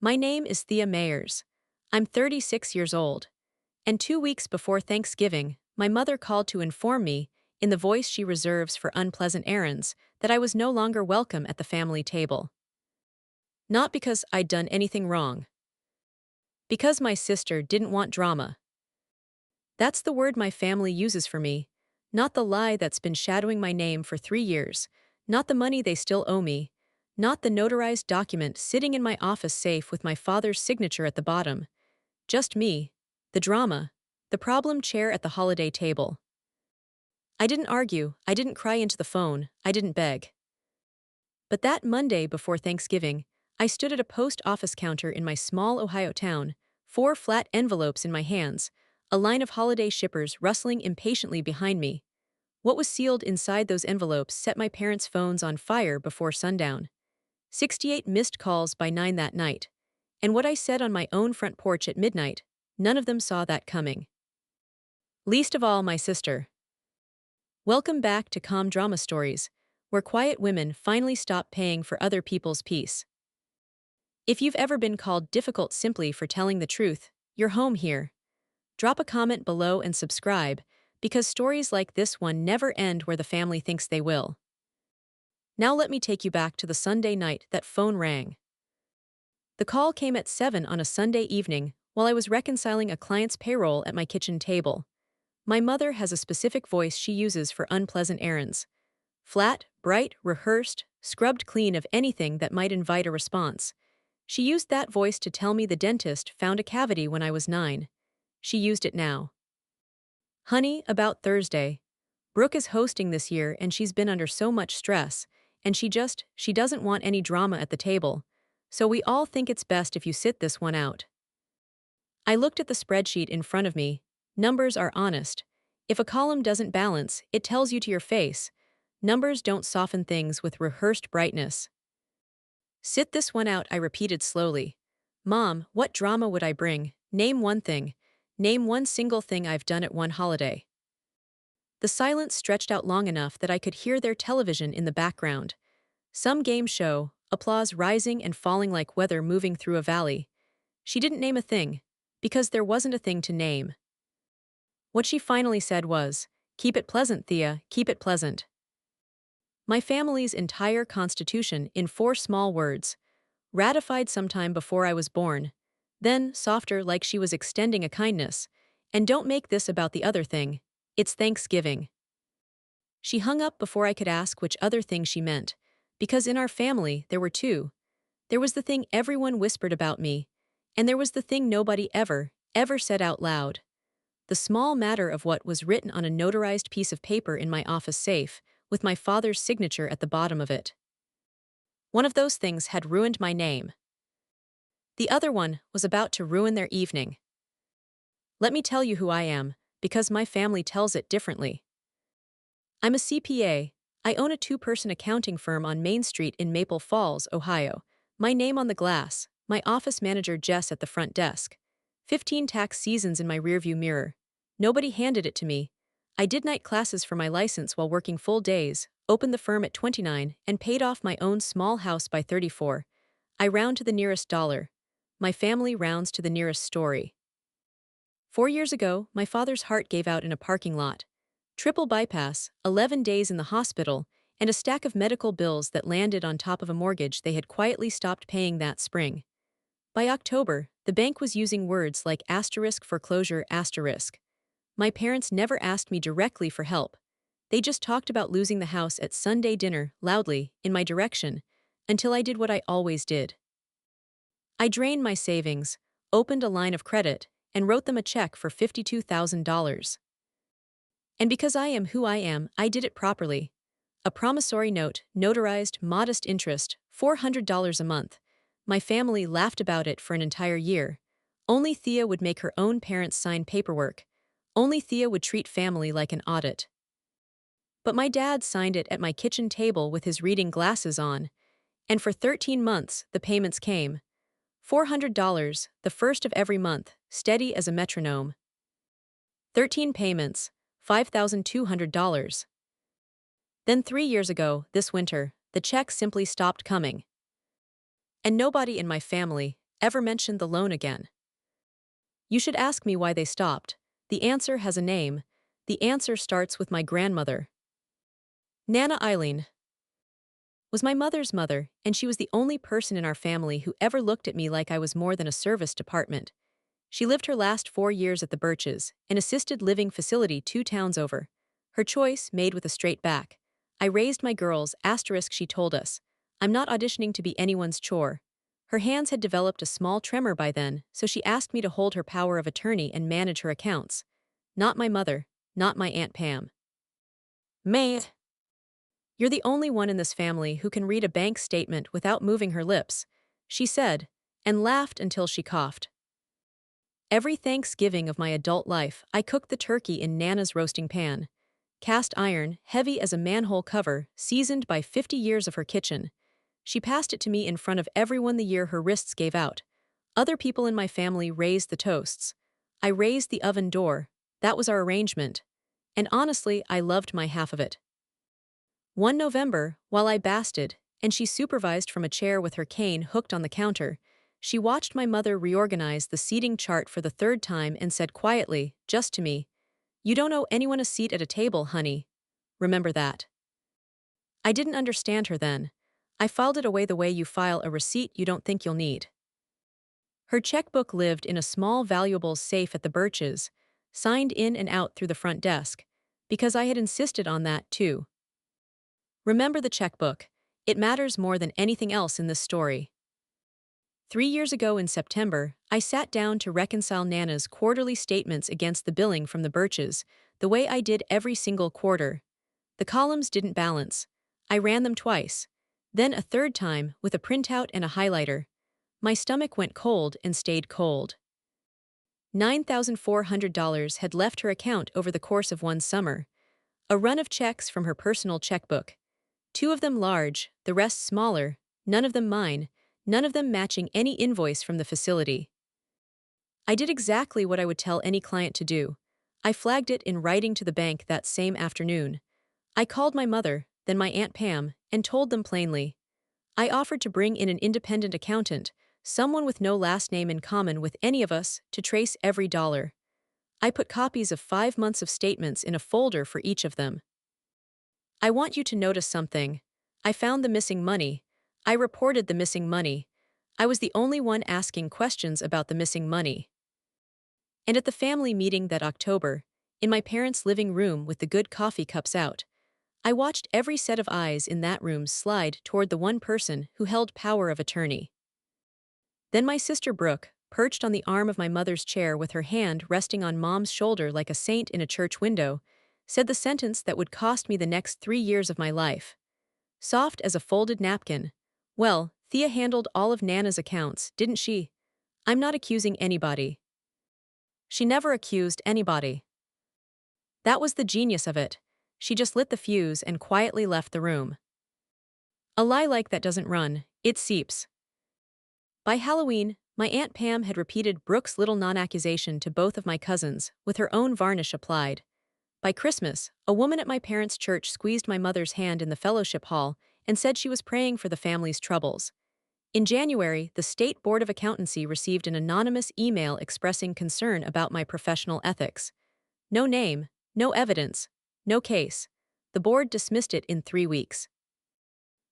My name is Thea Meyers. I'm 36 years old. And 2 weeks before Thanksgiving, my mother called to inform me, in the voice she reserves for unpleasant errands, that I was no longer welcome at the family table. Not because I'd done anything wrong. Because my sister didn't want drama. That's the word my family uses for me, not the lie that's been shadowing my name for 3 years, not the money they still owe me, not the notarized document sitting in my office safe with my father's signature at the bottom. Just me, the drama, the problem chair at the holiday table. I didn't argue, I didn't cry into the phone, I didn't beg. But that Monday before Thanksgiving, I stood at a post office counter in my small Ohio town, 4 flat envelopes in my hands, a line of holiday shippers rustling impatiently behind me. What was sealed inside those envelopes set my parents' phones on fire before sundown. 68 missed calls by 9 that night. And what I said on my own front porch at midnight, none of them saw that coming. Least of all my sister. Welcome back to Calm Drama Stories, where quiet women finally stop paying for other people's peace. If you've ever been called difficult simply for telling the truth, you're home here. Drop a comment below and subscribe, because stories like this one never end where the family thinks they will. Now let me take you back to the Sunday night that phone rang. The call came at 7 on a Sunday evening while I was reconciling a client's payroll at my kitchen table. My mother has a specific voice she uses for unpleasant errands. Flat, bright, rehearsed, scrubbed clean of anything that might invite a response. She used that voice to tell me the dentist found a cavity when I was 9. She used it now. Honey, about Thursday. Brooke is hosting this year and she's been under so much stress, and she doesn't want any drama at the table. So we all think it's best if you sit this one out. I looked at the spreadsheet in front of me. Numbers are honest. If a column doesn't balance, it tells you to your face. Numbers don't soften things with rehearsed brightness. Sit this one out, I repeated slowly. Mom, what drama would I bring? Name one thing. Name one single thing I've done at one holiday. The silence stretched out long enough that I could hear their television in the background. Some game show, applause rising and falling like weather moving through a valley. She didn't name a thing, because there wasn't a thing to name. What she finally said was, "Keep it pleasant, Thea, keep it pleasant." My family's entire constitution in 4 small words, ratified sometime before I was born, then softer like she was extending a kindness, and don't make this about the other thing, it's Thanksgiving. She hung up before I could ask which other thing she meant, because in our family there were 2. There was the thing everyone whispered about me, and there was the thing nobody ever said out loud. The small matter of what was written on a notarized piece of paper in my office safe, with my father's signature at the bottom of it. One of those things had ruined my name. The other one was about to ruin their evening. Let me tell you who I am, because my family tells it differently. I'm a CPA. I own a 2-person accounting firm on Main Street in Maple Falls, Ohio. My name on the glass, my office manager Jess at the front desk. 15 tax seasons in my rearview mirror. Nobody handed it to me. I did night classes for my license while working full days, opened the firm at 29, and paid off my own small house by 34. I round to the nearest dollar. My family rounds to the nearest story. 4 years ago, my father's heart gave out in a parking lot. Triple bypass, 11 days in the hospital, and a stack of medical bills that landed on top of a mortgage they had quietly stopped paying that spring. By October, the bank was using words like asterisk foreclosure asterisk. My parents never asked me directly for help. They just talked about losing the house at Sunday dinner, loudly, in my direction, until I did what I always did. I drained my savings, opened a line of credit, and wrote them a check for $52,000. And because I am who I am, I did it properly. A promissory note, notarized, modest interest, $400 a month. My family laughed about it for an entire year. Only Thea would make her own parents sign paperwork. Only Thea would treat family like an audit. But my dad signed it at my kitchen table with his reading glasses on, and for 13 months the payments came. $400, the first of every month, steady as a metronome. 13 payments, $5,200. Then 3 years ago, this winter, the check simply stopped coming. And nobody in my family ever mentioned the loan again. You should ask me why they stopped. The answer has a name. The answer starts with my grandmother. Nana Eileen was my mother's mother, and she was the only person in our family who ever looked at me like I was more than a service department. She lived her last 4 years at the Birches, an assisted living facility 2 towns over. Her choice made with a straight back. I raised my girls, asterisk she told us. I'm not auditioning to be anyone's chore. Her hands had developed a small tremor by then, so she asked me to hold her power of attorney and manage her accounts. Not my mother, not my Aunt Pam. May. You're the only one in this family who can read a bank statement without moving her lips, she said, and laughed until she coughed. Every Thanksgiving of my adult life, I cooked the turkey in Nana's roasting pan. Cast iron, heavy as a manhole cover, seasoned by 50 years of her kitchen. She passed it to me in front of everyone the year her wrists gave out. Other people in my family raised the toasts. I raised the oven door. That was our arrangement. And honestly, I loved my half of it. One November, while I basted, and she supervised from a chair with her cane hooked on the counter, she watched my mother reorganize the seating chart for the third time and said quietly, just to me, "You don't owe anyone a seat at a table, honey. Remember that." I didn't understand her then. I filed it away the way you file a receipt you don't think you'll need. Her checkbook lived in a small valuables safe at the Birches, signed in and out through the front desk, because I had insisted on that too. Remember the checkbook. It matters more than anything else in this story. 3 years ago in September, I sat down to reconcile Nana's quarterly statements against the billing from the Birches, the way I did every single quarter. The columns didn't balance. I ran them twice. Then a third time with a printout and a highlighter. My stomach went cold and stayed cold. $9,400 had left her account over the course of one summer. A run of checks from her personal checkbook. 2 of them large, the rest smaller, none of them mine, none of them matching any invoice from the facility. I did exactly what I would tell any client to do. I flagged it in writing to the bank that same afternoon. I called my mother, then my Aunt Pam, and told them plainly. I offered to bring in an independent accountant, someone with no last name in common with any of us, to trace every dollar. I put copies of 5 months of statements in a folder for each of them. I want you to notice something. I found the missing money. I reported the missing money. I was the only one asking questions about the missing money. And at the family meeting that October, in my parents' living room with the good coffee cups out, I watched every set of eyes in that room slide toward the one person who held power of attorney. Then my sister Brooke, perched on the arm of my mother's chair with her hand resting on Mom's shoulder like a saint in a church window, said the sentence that would cost me the next 3 years of my life. Soft as a folded napkin. Well, Thea handled all of Nana's accounts, didn't she? I'm not accusing anybody. She never accused anybody. That was the genius of it. She just lit the fuse and quietly left the room. A lie like that doesn't run, it seeps. By Halloween, my Aunt Pam had repeated Brooke's little non-accusation to both of my cousins, with her own varnish applied. By Christmas, a woman at my parents' church squeezed my mother's hand in the fellowship hall and said she was praying for the family's troubles. In January, the State Board of Accountancy received an anonymous email expressing concern about my professional ethics. No name, no evidence, no case. The board dismissed it in 3 weeks.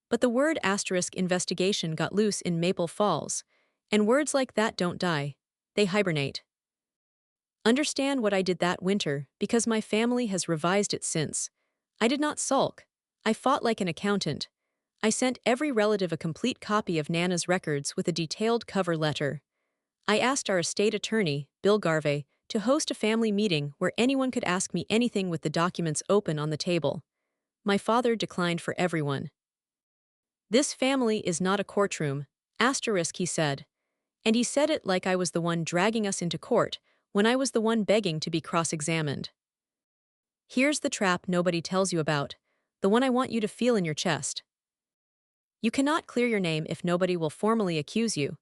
But the word asterisk investigation got loose in Maple Falls, and words like that don't die, they hibernate. Understand what I did that winter, because my family has revised it since. I did not sulk. I fought like an accountant. I sent every relative a complete copy of Nana's records with a detailed cover letter. I asked our estate attorney, Bill Garvey, to host a family meeting where anyone could ask me anything with the documents open on the table. My father declined for everyone. This family is not a courtroom, asterisk, he said. And he said it like I was the one dragging us into court, when I was the one begging to be cross-examined. Here's the trap nobody tells you about, the one I want you to feel in your chest. You cannot clear your name if nobody will formally accuse you.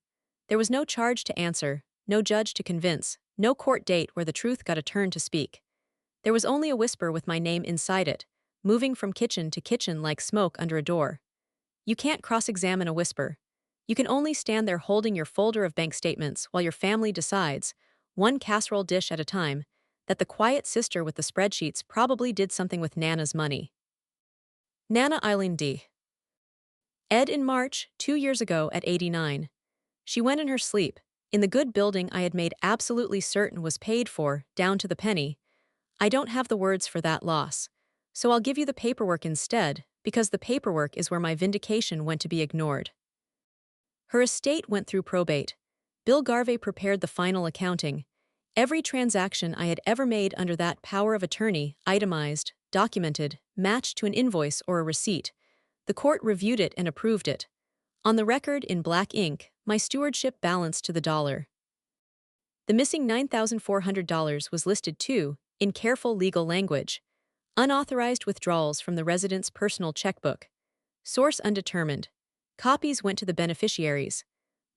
There was no charge to answer, no judge to convince, no court date where the truth got a turn to speak. There was only a whisper with my name inside it, moving from kitchen to kitchen like smoke under a door. You can't cross-examine a whisper. You can only stand there holding your folder of bank statements while your family decides, one casserole dish at a time, that the quiet sister with the spreadsheets probably did something with Nana's money. Nana Eileen D. Ed in March, 2 years ago at 89. She went in her sleep, in the good building I had made absolutely certain was paid for, down to the penny. I don't have the words for that loss, so I'll give you the paperwork instead, because the paperwork is where my vindication went to be ignored. Her estate went through probate. Bill Garvey prepared the final accounting. Every transaction I had ever made under that power of attorney, itemized, documented, matched to an invoice or a receipt. The court reviewed it and approved it. On the record in black ink, my stewardship balanced to the dollar. The missing $9,400 was listed too, in careful legal language. Unauthorized withdrawals from the resident's personal checkbook. Source undetermined. Copies went to the beneficiaries.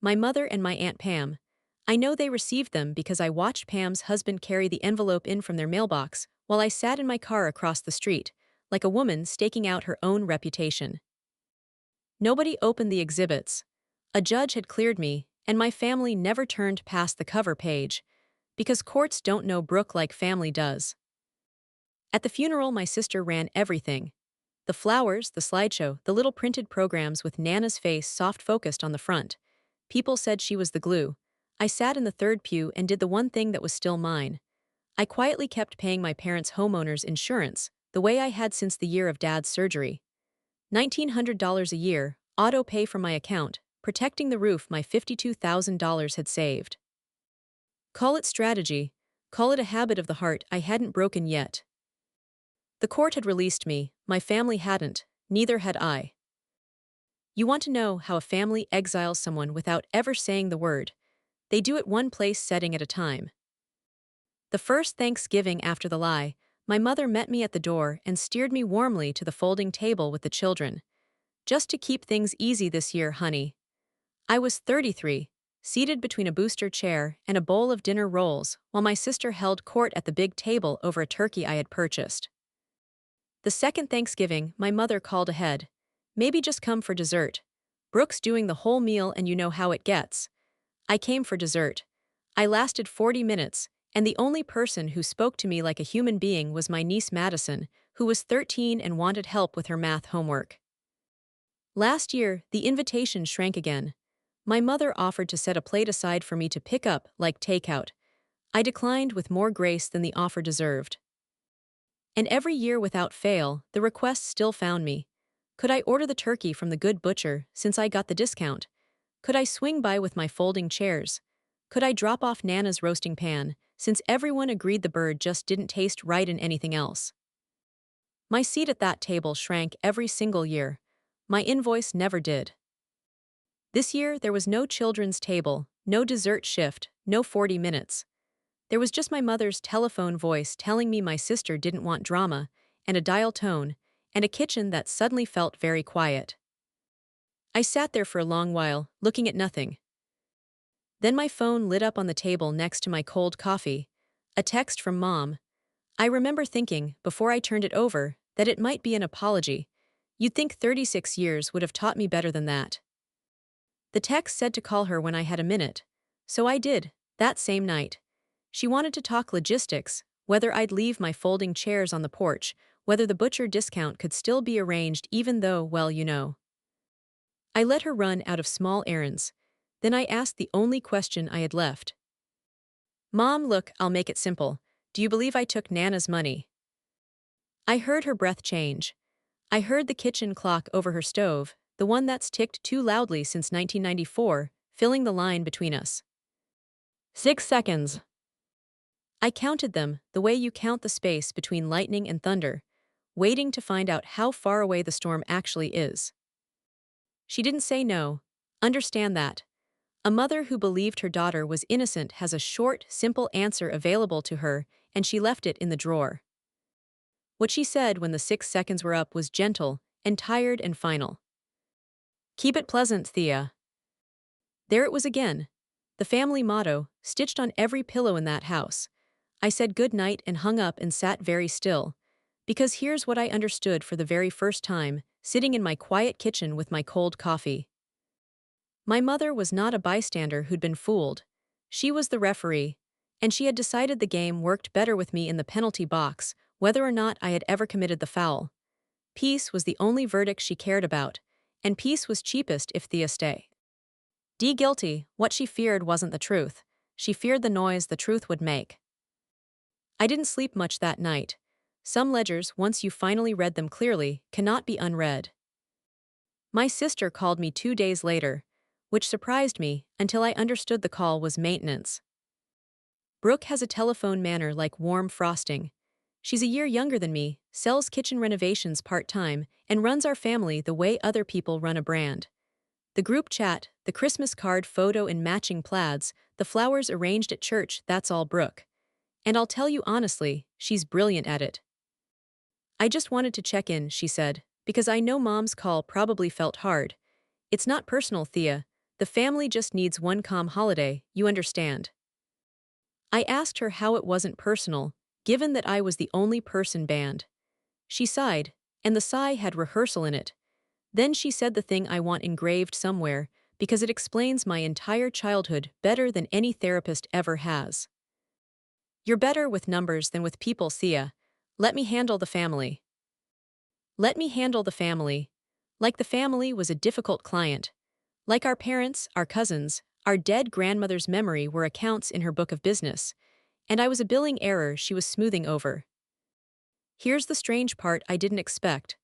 My mother and my Aunt Pam. I know they received them because I watched Pam's husband carry the envelope in from their mailbox while I sat in my car across the street, like a woman staking out her own reputation. Nobody opened the exhibits. A judge had cleared me, and my family never turned past the cover page, because courts don't know Brooke like family does. At the funeral, my sister ran everything. The flowers, the slideshow, the little printed programs with Nana's face soft-focused on the front. People said she was the glue. I sat in the third pew and did the one thing that was still mine. I quietly kept paying my parents' homeowner's insurance, the way I had since the year of Dad's surgery. $1,900 a year, auto pay from my account, protecting the roof my $52,000 had saved. Call it strategy, call it a habit of the heart I hadn't broken yet. The court had released me, my family hadn't, neither had I. You want to know how a family exiles someone without ever saying the word? They do it one place setting at a time. The first Thanksgiving after the lie, my mother met me at the door and steered me warmly to the folding table with the children. Just to keep things easy this year, honey. I was 33, seated between a booster chair and a bowl of dinner rolls while my sister held court at the big table over a turkey I had purchased. The second Thanksgiving, my mother called ahead. Maybe just come for dessert. Brooke's doing the whole meal and you know how it gets. I came for dessert. I lasted 40 minutes, and the only person who spoke to me like a human being was my niece Madison, who was 13 and wanted help with her math homework. Last year, the invitation shrank again. My mother offered to set a plate aside for me to pick up, like takeout. I declined with more grace than the offer deserved. And every year without fail, the request still found me. Could I order the turkey from the good butcher, since I got the discount? Could I swing by with my folding chairs? Could I drop off Nana's roasting pan, since everyone agreed the bird just didn't taste right in anything else? My seat at that table shrank every single year. My invoice never did. This year, there was no children's table, no dessert shift, no 40 minutes. There was just my mother's telephone voice telling me my sister didn't want drama, and a dial tone, and a kitchen that suddenly felt very quiet. I sat there for a long while, looking at nothing. Then my phone lit up on the table next to my cold coffee. A text from Mom. I remember thinking, before I turned it over, that it might be an apology. You'd think 36 years would have taught me better than that. The text said to call her when I had a minute. So I did, that same night. She wanted to talk logistics, whether I'd leave my folding chairs on the porch, whether the butcher discount could still be arranged even though, well, you know. I let her run out of small errands. Then I asked the only question I had left. Mom, look, I'll make it simple. Do you believe I took Nana's money? I heard her breath change. I heard the kitchen clock over her stove, the one that's ticked too loudly since 1994, filling the line between us. 6 seconds. I counted them, the way you count the space between lightning and thunder, waiting to find out how far away the storm actually is. She didn't say no. Understand that. A mother who believed her daughter was innocent has a short, simple answer available to her, and she left it in the drawer. What she said when the 6 seconds were up was gentle, and tired and final. Keep it pleasant, Thea. There it was again. The family motto, stitched on every pillow in that house. I said good night and hung up and sat very still. Because here's what I understood for the very first time, sitting in my quiet kitchen with my cold coffee. My mother was not a bystander who'd been fooled. She was the referee, and she had decided the game worked better with me in the penalty box, whether or not I had ever committed the foul. Peace was the only verdict she cared about, and peace was cheapest if Thea stay. D guilty, what she feared wasn't the truth. She feared the noise the truth would make. I didn't sleep much that night. Some ledgers, once you finally read them clearly, cannot be unread. My sister called me 2 days later, which surprised me until I understood the call was maintenance. Brooke has a telephone manner like warm frosting. She's a year younger than me, sells kitchen renovations part-time, and runs our family the way other people run a brand. The group chat, the Christmas card photo in matching plaids, the flowers arranged at church, that's all Brooke. And I'll tell you honestly, she's brilliant at it. I just wanted to check in, she said, because I know Mom's call probably felt hard. It's not personal, Thea. The family just needs one calm holiday, you understand. I asked her how it wasn't personal, given that I was the only person banned. She sighed, and the sigh had rehearsal in it. Then she said the thing I want engraved somewhere, because it explains my entire childhood better than any therapist ever has. You're better with numbers than with people, Thea. Let me handle the family. Let me handle the family. Like the family was a difficult client. Like our parents, our cousins, our dead grandmother's memory were accounts in her book of business, and I was a billing error she was smoothing over. Here's the strange part I didn't expect.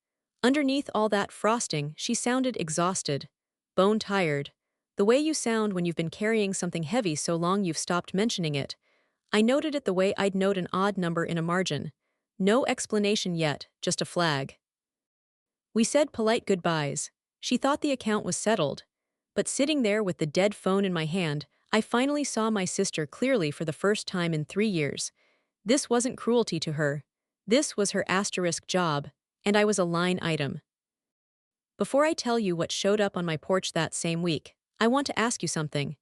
Underneath all that frosting, she sounded exhausted, bone-tired, the way you sound when you've been carrying something heavy so long you've stopped mentioning it. I noted it the way I'd note an odd number in a margin. No explanation yet, just a flag. We said polite goodbyes. She thought the account was settled. But sitting there with the dead phone in my hand, I finally saw my sister clearly for the first time in 3 years. This wasn't cruelty to her. This was her asterisk job, and I was a line item. Before I tell you what showed up on my porch that same week, I want to ask you something.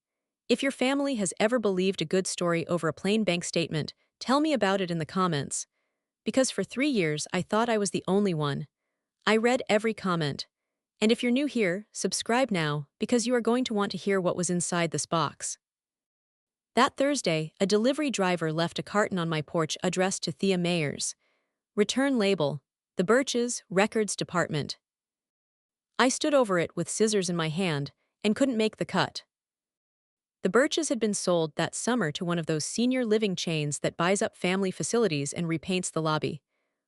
If your family has ever believed a good story over a plain bank statement, tell me about it in the comments. Because for 3 years I thought I was the only one. I read every comment. And if you're new here, subscribe now, because you are going to want to hear what was inside this box. That Thursday, a delivery driver left a carton on my porch addressed to Thea Meyers. Return label, The Birches, Records Department. I stood over it with scissors in my hand and couldn't make the cut. The Birches had been sold that summer to one of those senior living chains that buys up family facilities and repaints the lobby.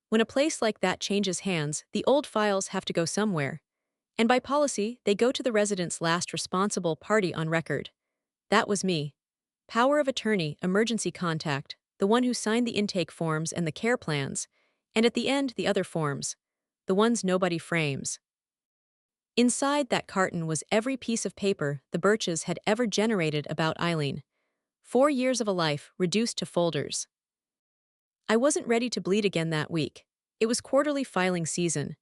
When a place like that changes hands, the old files have to go somewhere. And by policy, they go to the resident's last responsible party on record. That was me. Power of attorney, emergency contact, the one who signed the intake forms and the care plans, and at the end the other forms, the ones nobody frames. Inside that carton was every piece of paper the Birches had ever generated about Eileen. 4 years of a life reduced to folders. I wasn't ready to bleed again that week. It was quarterly filing season.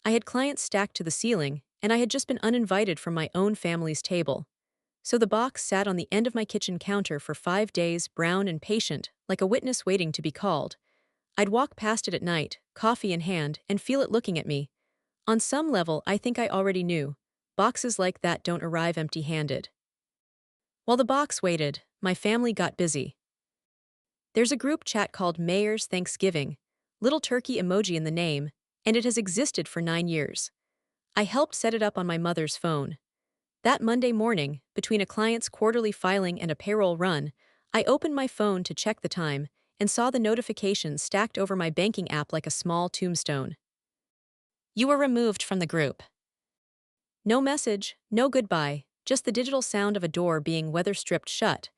I had clients stacked to the ceiling, and I had just been uninvited from my own family's table. So the box sat on the end of my kitchen counter for 5 days, brown and patient, like a witness waiting to be called. I'd walk past it at night, coffee in hand, and feel it looking at me. On some level, I think I already knew. Boxes like that don't arrive empty-handed. While the box waited, my family got busy. There's a group chat called Meyers Thanksgiving, little turkey emoji in the name, and it has existed for 9 years. I helped set it up on my mother's phone. That Monday morning, between a client's quarterly filing and a payroll run, I opened my phone to check the time and saw the notifications stacked over my banking app like a small tombstone. You were removed from the group. No message, no goodbye, just the digital sound of a door being weather-stripped shut.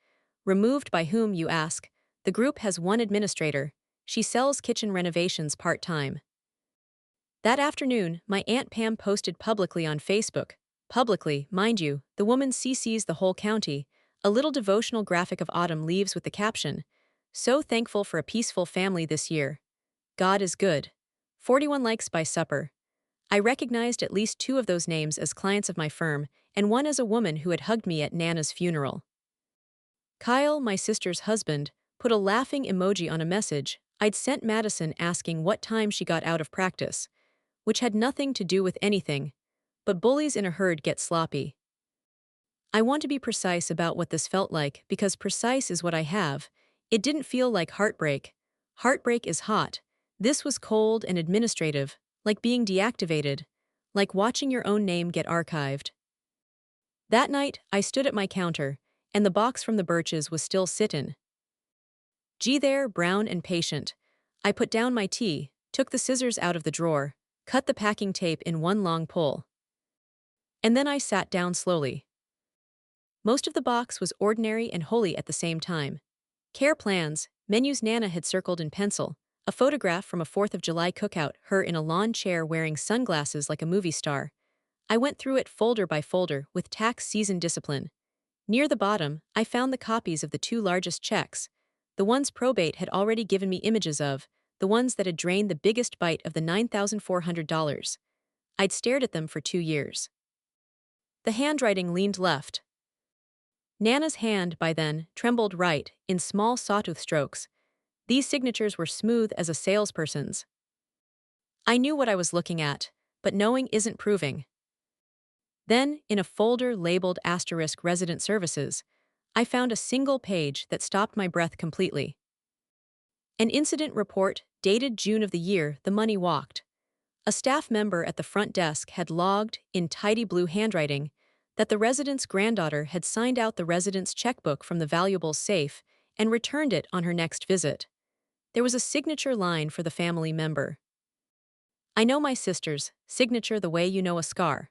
Removed by whom, you ask? The group has one administrator. She sells kitchen renovations part-time. That afternoon, my Aunt Pam posted publicly on Facebook. Publicly, mind you, the woman CCs the whole county, a little devotional graphic of autumn leaves with the caption, "So thankful for a peaceful family this year. God is good." 41 likes by supper. I recognized at least 2 of those names as clients of my firm, and one as a woman who had hugged me at Nana's funeral. Kyle, my sister's husband, put a laughing emoji on a message I'd sent Madison asking what time she got out of practice, which had nothing to do with anything, but bullies in a herd get sloppy. I want to be precise about what this felt like because precise is what I have. It didn't feel like heartbreak. Heartbreak is hot. This was cold and administrative, like being deactivated, like watching your own name get archived. That night, I stood at my counter, and the box from the Birches was still sittin'. There, brown and patient. I put down my tea, took the scissors out of the drawer, cut the packing tape in one long pull. And then I sat down slowly. Most of the box was ordinary and holy at the same time. Care plans, menus Nana had circled in pencil, a photograph from a 4th of July cookout, her in a lawn chair wearing sunglasses like a movie star. I went through it folder by folder with tax season discipline. Near the bottom, I found the copies of the two largest checks, the ones probate had already given me images of, the ones that had drained the biggest bite of the $9,400. I'd stared at them for 2 years. The handwriting leaned left. Nana's hand, by then, trembled right, in small sawtooth strokes. These signatures were smooth as a salesperson's. I knew what I was looking at, but knowing isn't proving. Then, in a folder labeled * Resident Services, I found a single page that stopped my breath completely. An incident report, dated June of the year the money walked. A staff member at the front desk had logged, in tidy blue handwriting, that the resident's granddaughter had signed out the resident's checkbook from the valuables safe and returned it on her next visit. There was a signature line for the family member. I know my sister's signature the way you know a scar.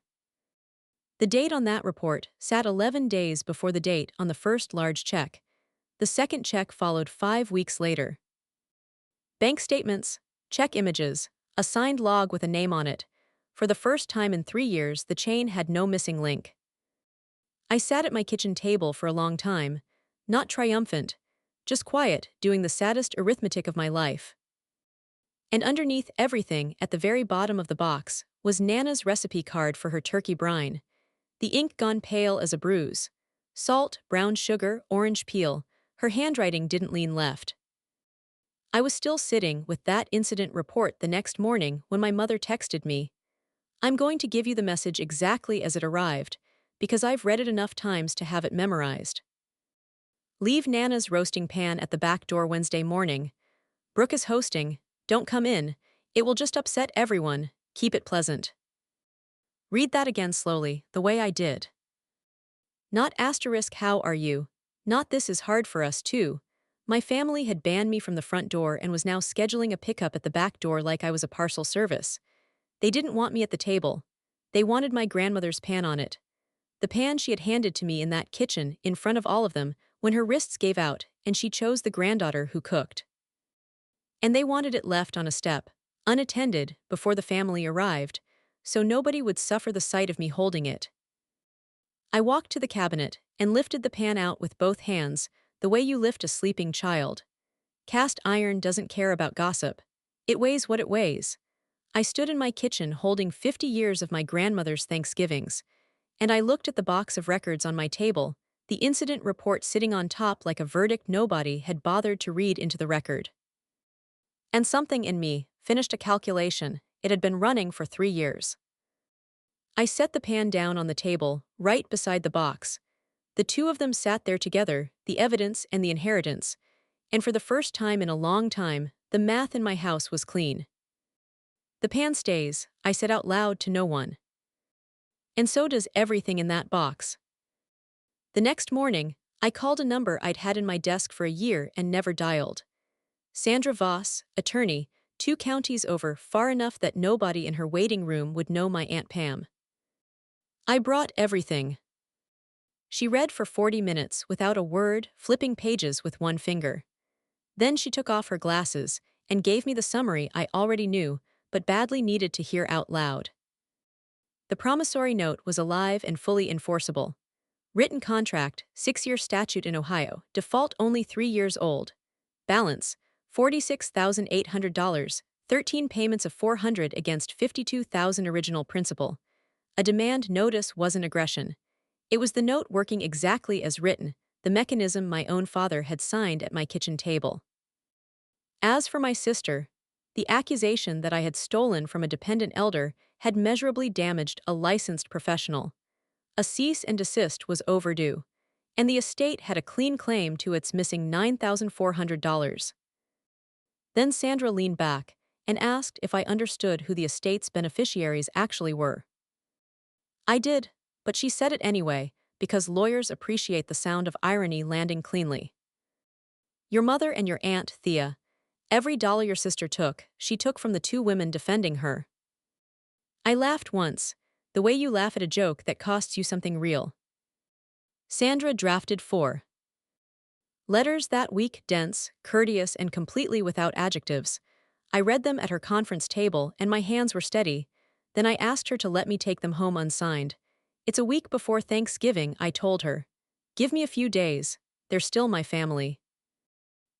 The date on that report sat 11 days before the date on the first large check. The second check followed 5 weeks later. Bank statements, check images, a signed log with a name on it. For the first time in 3 years, the chain had no missing link. I sat at my kitchen table for a long time, not triumphant, just quiet, doing the saddest arithmetic of my life. And underneath everything, at the very bottom of the box, was Nana's recipe card for her turkey brine. The ink gone pale as a bruise. Salt, brown sugar, orange peel. Her handwriting didn't lean left. I was still sitting with that incident report the next morning when my mother texted me. I'm going to give you the message exactly as it arrived, because I've read it enough times to have it memorized. Leave Nana's roasting pan at the back door Wednesday morning. Brooke is hosting. Don't come in. It will just upset everyone. Keep it pleasant. Read that again slowly, the way I did. Not * how are you? Not this is hard for us too. My family had banned me from the front door and was now scheduling a pickup at the back door like I was a parcel service. They didn't want me at the table. They wanted my grandmother's pan on it. The pan she had handed to me in that kitchen, in front of all of them, when her wrists gave out and she chose the granddaughter who cooked. And they wanted it left on a step, unattended, before the family arrived, so nobody would suffer the sight of me holding it. I walked to the cabinet and lifted the pan out with both hands, the way you lift a sleeping child. Cast iron doesn't care about gossip. It weighs what it weighs. I stood in my kitchen holding 50 years of my grandmother's Thanksgivings, and I looked at the box of records on my table, the incident report sitting on top like a verdict nobody had bothered to read into the record. And something in me finished a calculation. It had been running for 3 years. I set the pan down on the table, right beside the box. The two of them sat there together, the evidence and the inheritance, and for the first time in a long time, the math in my house was clean. The pan stays, I said out loud to no one. And so does everything in that box. The next morning, I called a number I'd had in my desk for a year and never dialed. Sandra Voss, attorney, 2 counties over, far enough that nobody in her waiting room would know my Aunt Pam. I brought everything. She read for 40 minutes without a word, flipping pages with one finger. Then she took off her glasses and gave me the summary I already knew, but badly needed to hear out loud. The promissory note was alive and fully enforceable. Written contract, 6-year statute in Ohio, default only 3 years old. Balance, $46,800, 13 payments of $400 against $52,000 original principal. A demand notice wasn't aggression. It was the note working exactly as written, the mechanism my own father had signed at my kitchen table. As for my sister, the accusation that I had stolen from a dependent elder had measurably damaged a licensed professional. A cease and desist was overdue, and the estate had a clean claim to its missing $9,400. Then Sandra leaned back and asked if I understood who the estate's beneficiaries actually were. I did, but she said it anyway, because lawyers appreciate the sound of irony landing cleanly. Your mother and your aunt, Thea. Every dollar your sister took, she took from the two women defending her. I laughed once, the way you laugh at a joke that costs you something real. Sandra drafted 4 letters that week, dense, courteous, and completely without adjectives. I read them at her conference table, and my hands were steady. Then I asked her to let me take them home unsigned. It's a week before Thanksgiving, I told her. Give me a few days. They're still my family.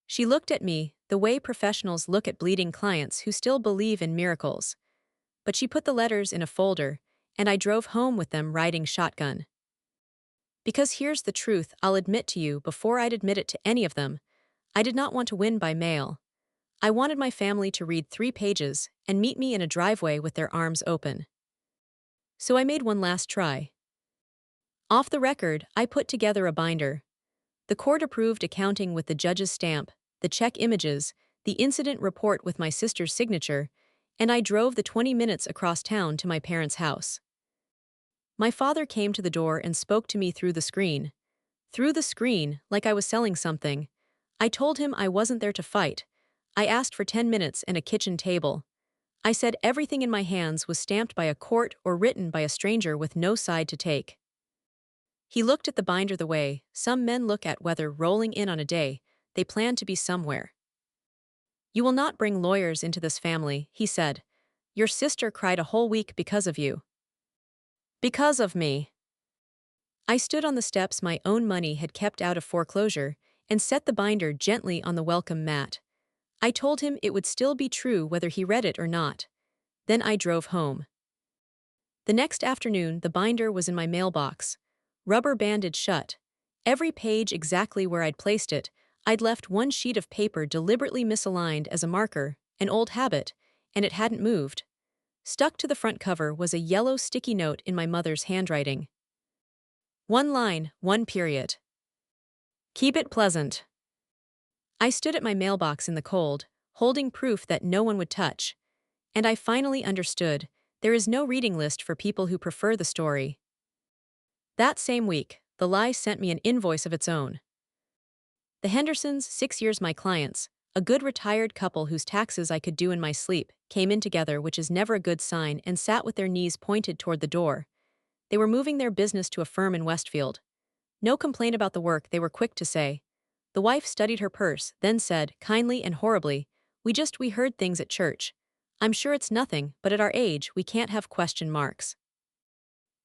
She looked at me, the way professionals look at bleeding clients who still believe in miracles. But she put the letters in a folder, and I drove home with them riding shotgun. Because here's the truth I'll admit to you before I'd admit it to any of them. I did not want to win by mail. I wanted my family to read 3 pages and meet me in a driveway with their arms open. So I made one last try. Off the record, I put together a binder. The court-approved accounting with the judge's stamp, the check images, the incident report with my sister's signature, and I drove the 20 minutes across town to my parents' house. My father came to the door and spoke to me through the screen. Through the screen, like I was selling something. I told him I wasn't there to fight. I asked for 10 minutes and a kitchen table. I said everything in my hands was stamped by a court or written by a stranger with no side to take. He looked at the binder the way some men look at weather rolling in on a day they plan to be somewhere. You will not bring lawyers into this family, he said. Your sister cried a whole week because of you. Because of me. I stood on the steps my own money had kept out of foreclosure and set the binder gently on the welcome mat. I told him it would still be true whether he read it or not. Then I drove home. The next afternoon, the binder was in my mailbox, rubber banded shut. Every page exactly where I'd placed it. I'd left one sheet of paper deliberately misaligned as a marker, an old habit, and it hadn't moved. Stuck to the front cover was a yellow sticky note in my mother's handwriting. 1 line, 1 period. Keep it pleasant. I stood at my mailbox in the cold, holding proof that no one would touch. And I finally understood, there is no reading list for people who prefer the story. That same week, the lie sent me an invoice of its own. The Hendersons, 6 years my clients, a good retired couple whose taxes I could do in my sleep, came in together, which is never a good sign, and sat with their knees pointed toward the door. They were moving their business to a firm in Westfield. No complaint about the work, they were quick to say. The wife studied her purse, then said, kindly and horribly, we heard things at church. I'm sure it's nothing, but at our age, we can't have question marks.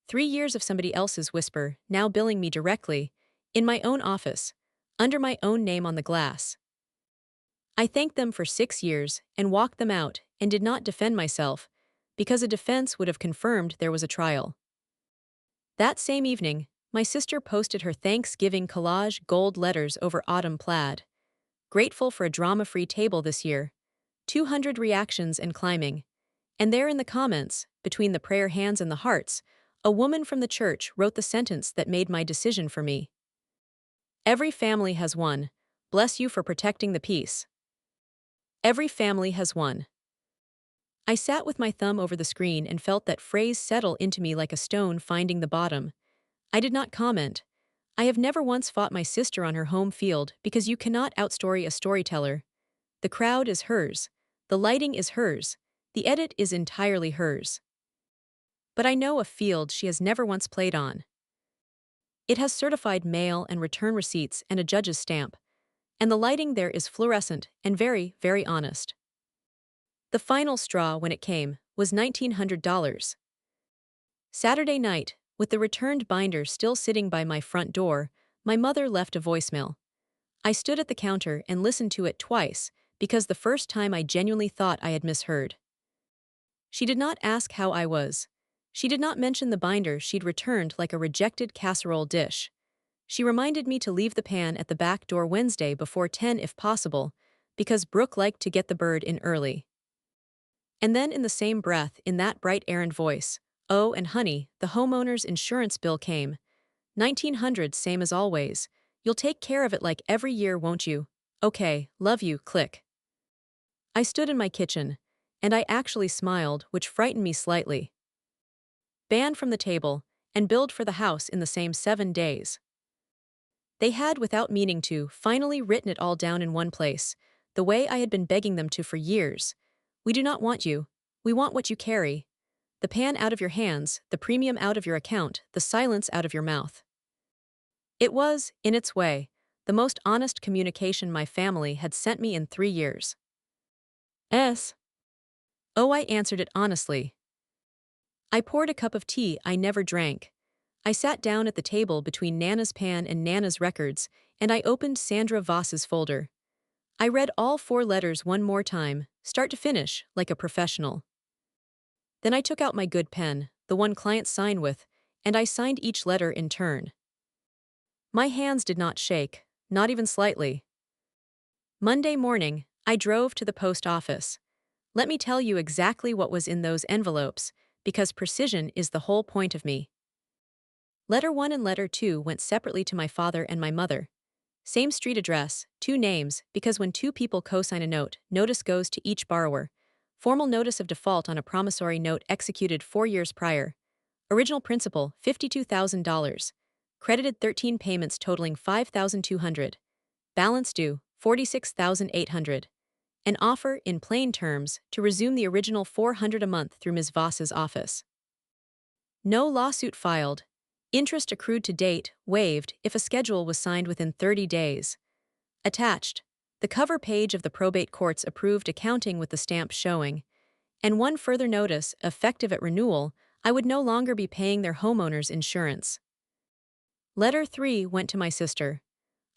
3 years of somebody else's whisper, now billing me directly, in my own office, under my own name on the glass. I thanked them for 6 years and walked them out and did not defend myself, because a defense would have confirmed there was a trial. That same evening, my sister posted her Thanksgiving collage gold letters over autumn plaid. Grateful for a drama-free table this year. 200 reactions and climbing. And there in the comments, between the prayer hands and the hearts, a woman from the church wrote the sentence that made my decision for me. Every family has one. Bless you for protecting the peace. Every family has one. I sat with my thumb over the screen and felt that phrase settle into me like a stone finding the bottom. I did not comment. I have never once fought my sister on her home field because you cannot outstory a storyteller. The crowd is hers. The lighting is hers. The edit is entirely hers. But I know a field she has never once played on. It has certified mail and return receipts and a judge's stamp. And the lighting there is fluorescent and very, very honest. The final straw, when it came, was $1,900. Saturday night, with the returned binder still sitting by my front door, my mother left a voicemail. I stood at the counter and listened to it twice, because the first time I genuinely thought I had misheard. She did not ask how I was. She did not mention the binder she'd returned like a rejected casserole dish. She reminded me to leave the pan at the back door Wednesday before 10 if possible, because Brooke liked to get the bird in early. And then in the same breath, in that bright errand voice, Oh, and honey, the homeowner's insurance bill came. 1900, same as always. You'll take care of it like every year, won't you? Okay, love you, click. I stood in my kitchen, and I actually smiled, which frightened me slightly. Banned from the table, and billed for the house in the same 7 days. They had, without meaning to, finally written it all down in one place, the way I had been begging them to for years. We do not want you. We want what you carry. The pan out of your hands, the premium out of your account, the silence out of your mouth. It was, in its way, the most honest communication my family had sent me in 3 years. S. Oh, I answered it honestly. I poured a cup of tea I never drank. I sat down at the table between Nana's pan and Nana's records, and I opened Sandra Voss's folder. I read all 4 letters one more time, start to finish, like a professional. Then I took out my good pen, the one clients sign with, and I signed each letter in turn. My hands did not shake, not even slightly. Monday morning, I drove to the post office. Let me tell you exactly what was in those envelopes, because precision is the whole point of me. Letter 1 and Letter 2 went separately to my father and my mother. Same street address, 2 names, because when 2 people co-sign a note, notice goes to each borrower. Formal notice of default on a promissory note executed 4 years prior. Original principal, $52,000. Credited 13 payments totaling $5,200. Balance due, $46,800. An offer, in plain terms, to resume the original $400 a month through Ms. Voss's office. No lawsuit filed. Interest accrued to date, waived, if a schedule was signed within 30 days. Attached, the cover page of the probate court's approved accounting with the stamp showing. And one further notice, effective at renewal, I would no longer be paying their homeowner's insurance. Letter 3 went to my sister.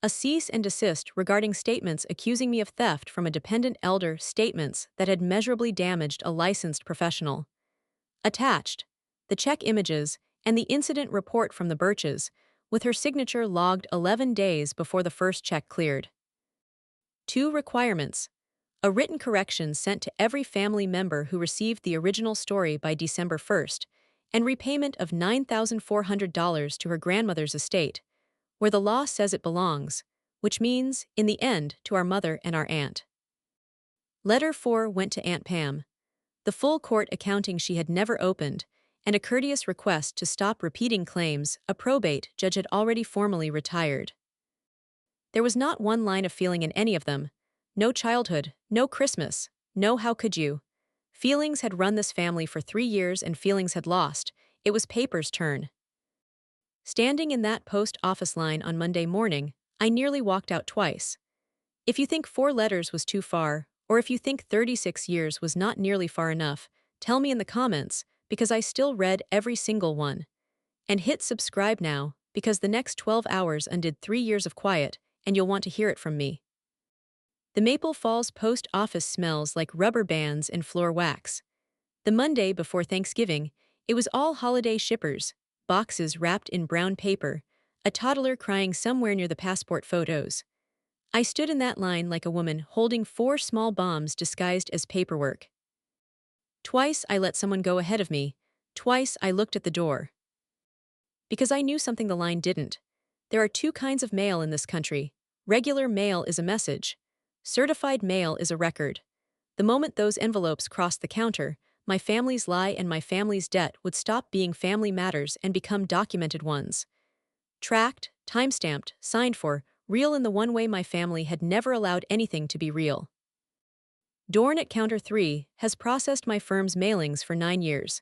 A cease and desist regarding statements accusing me of theft from a dependent elder, statements that had measurably damaged a licensed professional. Attached, the check images and the incident report from the Birches, with her signature logged 11 days before the first check cleared. 2 requirements. A written correction sent to every family member who received the original story by December 1st, and repayment of $9,400 to her grandmother's estate, where the law says it belongs, which means, in the end, to our mother and our aunt. Letter 4 went to Aunt Pam. The full court accounting she had never opened, and a courteous request to stop repeating claims a probate judge had already formally retired. There was not one line of feeling in any of them. No childhood, no Christmas, no how could you. Feelings had run this family for 3 years and feelings had lost. It was paper's turn. Standing in that post office line on Monday morning, I nearly walked out twice. If you think 4 letters was too far, or if you think 36 years was not nearly far enough, tell me in the comments, because I still read every single one. And hit subscribe now, because the next 12 hours undid 3 years of quiet, and you'll want to hear it from me. The Maple Falls post office smells like rubber bands and floor wax. The Monday before Thanksgiving, it was all holiday shippers, boxes wrapped in brown paper, a toddler crying somewhere near the passport photos. I stood in that line like a woman holding 4 small bombs disguised as paperwork. Twice I let someone go ahead of me, twice I looked at the door. Because I knew something the line didn't. There are 2 kinds of mail in this country. Regular mail is a message. Certified mail is a record. The moment those envelopes crossed the counter, my family's lie and my family's debt would stop being family matters and become documented ones. Tracked, time-stamped, signed for, real in the one way my family had never allowed anything to be real. Dorn at Counter 3 has processed my firm's mailings for 9 years.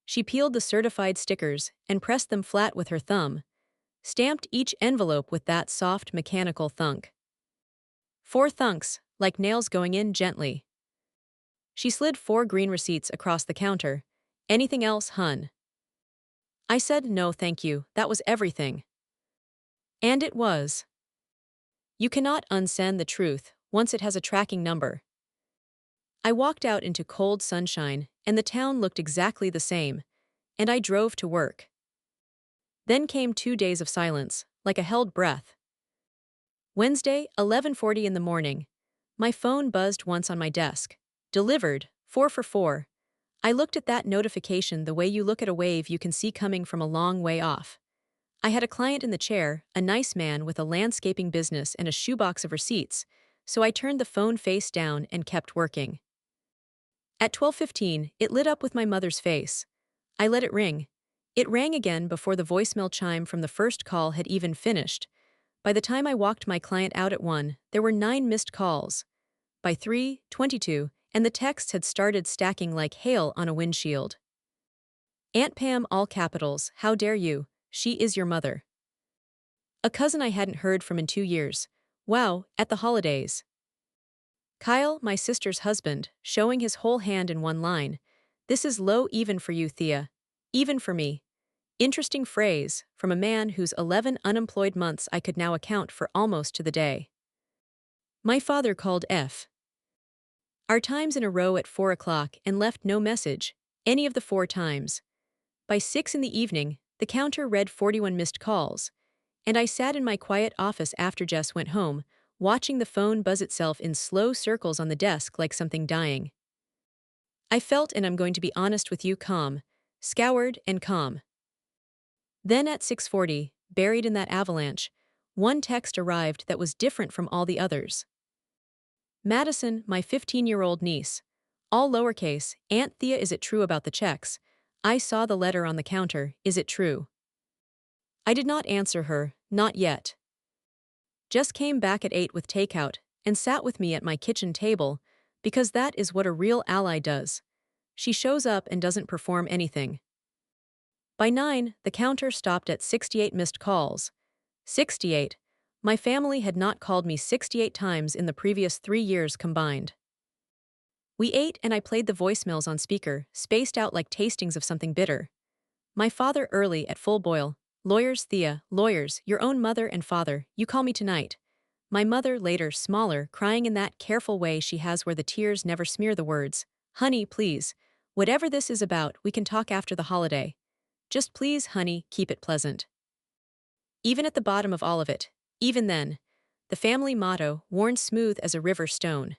She peeled the certified stickers and pressed them flat with her thumb, stamped each envelope with that soft mechanical thunk. 4 thunks, like nails going in gently. She slid 4 green receipts across the counter. Anything else, hun? I said no thank you, that was everything. And it was. You cannot unsend the truth once it has a tracking number. I walked out into cold sunshine, and the town looked exactly the same, and I drove to work. Then came 2 days of silence, like a held breath. Wednesday, 11:40 in the morning. My phone buzzed once on my desk. Delivered, 4 for 4. I looked at that notification the way you look at a wave you can see coming from a long way off. I had a client in the chair, a nice man with a landscaping business and a shoebox of receipts, so I turned the phone face down and kept working. At 12:15, it lit up with my mother's face. I let it ring. It rang again before the voicemail chime from the first call had even finished. By the time I walked my client out at 1, there were 9 missed calls. By 3:22, and the texts had started stacking like hail on a windshield. Aunt Pam, all capitals, how dare you, she is your mother. A cousin I hadn't heard from in 2 years. Wow, at the holidays. Kyle, my sister's husband, showing his whole hand in one line. This is low even for you, Thea. Even for me. Interesting phrase, from a man whose 11 unemployed months I could now account for almost to the day. My father called F. Our times in a row at 4 o'clock and left no message, any of the 4 times. By 6 in the evening, the counter read 41 missed calls, and I sat in my quiet office after Jess went home, watching the phone buzz itself in slow circles on the desk like something dying. I felt, and I'm going to be honest with you, calm, scoured and calm. Then at 6:40, buried in that avalanche, one text arrived that was different from all the others. Madison, my 15-year-old niece. All lowercase, Aunt Thea, is it true about the checks? I saw the letter on the counter, is it true? I did not answer her, not yet. Just came back at 8 with takeout, and sat with me at my kitchen table, because that is what a real ally does. She shows up and doesn't perform anything. By 9, the counter stopped at 68 missed calls. 68. My family had not called me 68 times in the previous 3 years combined. We ate and I played the voicemails on speaker, spaced out like tastings of something bitter. My father early at full boil. Lawyers, Thea, lawyers, your own mother and father, you call me tonight. My mother later, smaller, crying in that careful way she has where the tears never smear the words. Honey, please. Whatever this is about, we can talk after the holiday. Just please, honey, keep it pleasant. Even at the bottom of all of it, even then, the family motto, worn smooth as a river stone.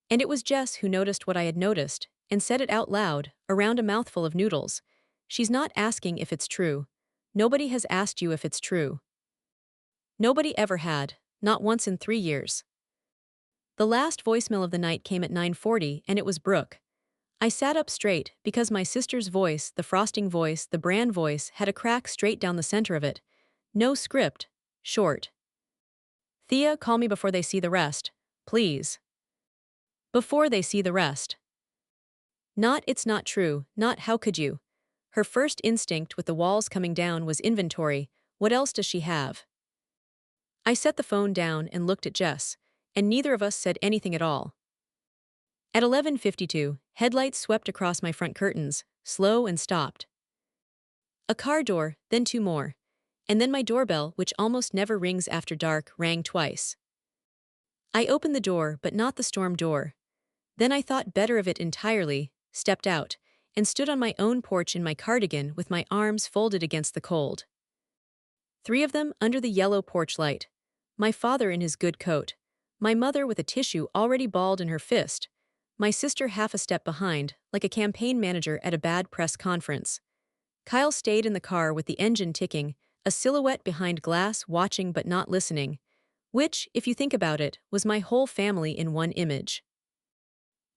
And it was Jess who noticed what I had noticed, and said it out loud, around a mouthful of noodles. She's not asking if it's true. Nobody has asked you if it's true. Nobody ever had, not once in 3 years. The last voicemail of the night came at 9:40, and it was Brooke. I sat up straight, because my sister's voice, the frosting voice, the bran voice, had a crack straight down the center of it. No script. Short. Thea, call me before they see the rest, please. Before they see the rest. Not it's not true, not how could you. Her first instinct with the walls coming down was inventory. What else does she have? I set the phone down and looked at Jess, and neither of us said anything at all. At 11:52, headlights swept across my front curtains, slow and stopped. A car door, then 2 more. And then my doorbell, which almost never rings after dark, rang twice. I opened the door, but not the storm door. Then I thought better of it entirely, stepped out, and stood on my own porch in my cardigan with my arms folded against the cold. 3 of them under the yellow porch light. My father in his good coat. My mother with a tissue already balled in her fist. My sister half a step behind, like a campaign manager at a bad press conference. Kyle stayed in the car with the engine ticking, a silhouette behind glass watching but not listening, which, if you think about it, was my whole family in one image.